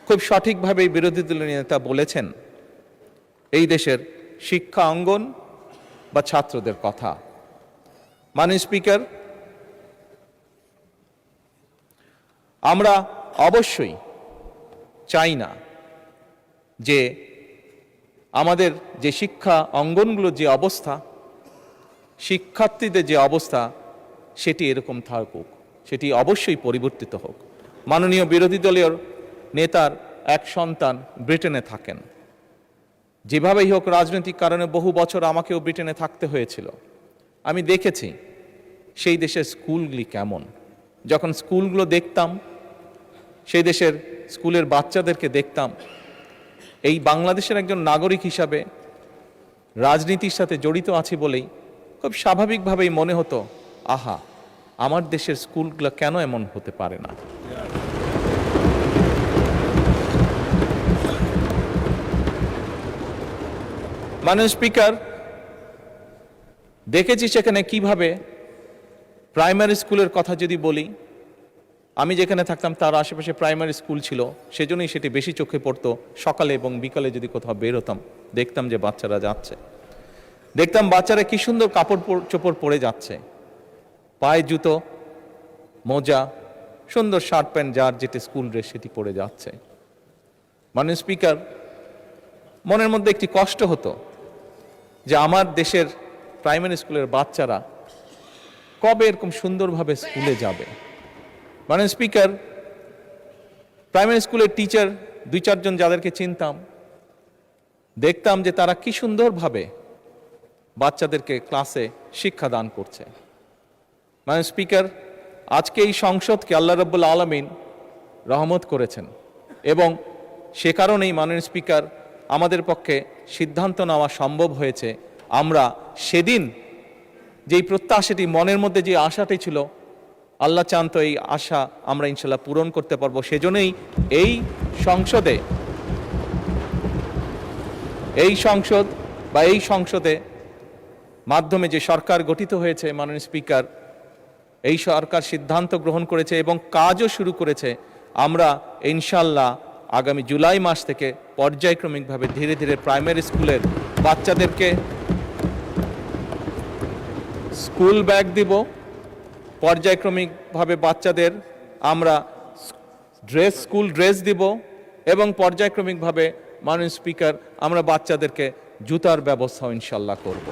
খুব সঠিকভাবে বিরোধী দলীয় নেতা বলেছেন এই দেশের শিক্ষা অঙ্গন বা ছাত্রদের কথা। মাননীয় স্পিকার, আমরা অবশ্যই চাই না যে আমাদের যে শিক্ষা অঙ্গনগুলোর যে অবস্থা, শিক্ষার্থীদের যে অবস্থা, সেটি এরকম থাকুক, সেটি অবশ্যই পরিবর্তিত হোক। মাননীয় বিরোধী দলীয় নেতার এক সন্তান ব্রিটেনে থাকেন। যেভাবেই হোক রাজনৈতিক কারণে বহু বছর আমাকেও ব্রিটেনে থাকতে হয়েছিল। আমি দেখেছি সেই দেশের স্কুলগুলি কেমন। যখন স্কুলগুলো দেখতাম, সেই দেশের স্কুলের বাচ্চাদেরকে দেখতাম, এই বাংলাদেশের একজন নাগরিক হিসাবে রাজনীতির সাথে জড়িত আছি বলেই খুব স্বাভাবিকভাবেই মনে হতো, আহা, আমার দেশের স্কুলগুলো কেন এমন হতে পারে না। মাননীয় স্পিকার, দেখেছি সেখানে কিভাবে প্রাইমারি স্কুলের কথা যদি বলি, আমি যেখানে থাকতাম তার আশেপাশে প্রাইমারি স্কুল ছিল, সেজন্যই সেটি বেশি চোখে পড়তো। সকালে এবং বিকালে যদি কোথাও বের হতাম, দেখতাম যে বাচ্চারা যাচ্ছে, দেখতাম বাচ্চারা কি সুন্দর কাপড় চোপড় পরে যাচ্ছে, পায়ে জুতো, মোজা, সুন্দর শার্ট প্যান্ট, যার যেটি স্কুল ড্রেস সেটি পরে যাচ্ছে। মাননীয় স্পিকার, মনের মধ্যে একটি কষ্ট হতো যে আমার দেশের প্রাইমারি স্কুলের বাচ্চারা কবে এরকম সুন্দরভাবে স্কুলে যাবে। মাননীয় স্পিকার, প্রাইমারি স্কুলের টিচার 2-4 জন যাদেরকে চিনতাম, দেখতাম যে তারা কি সুন্দরভাবে বাচ্চাদেরকে ক্লাসে শিক্ষাদান করছে। মাননীয় স্পিকার, আজকে এই সংসদকে আল্লাহ রাব্বুল আলামিন রহমত করেছেন এবং সে কারণেই মাননীয় স্পিকার আমাদের পক্ষে সিদ্ধান্ত নেওয়া সম্ভব হয়েছে। আমরা সেদিন যেই প্রত্যাশাটি, মনের মধ্যে যে আশাটি ছিল, আল্লাহ চান তো এই আশা আমরা ইনশাল্লাহ পূরণ করতে পারবো। সেজন্যই এই সংসদে মাধ্যমে যে সরকার গঠিত হয়েছে, মাননীয় স্পিকার, এই সরকার সিদ্ধান্ত গ্রহণ করেছে এবং কাজও শুরু করেছে। আমরা ইনশাল্লাহ আগামী জুলাই মাস থেকে পর্যায়ক্রমিকভাবে ধীরে ধীরে প্রাইমারি স্কুলের বাচ্চাদেরকে স্কুল ব্যাগ দিব, পর্যায়ক্রমিকভাবে বাচ্চাদের আমরা স্কুল ড্রেস দিব এবং পর্যায়ক্রমিকভাবে মাননীয় স্পিকার আমরা বাচ্চাদেরকে জুতার ব্যবস্থা ইনশাল্লাহ করব।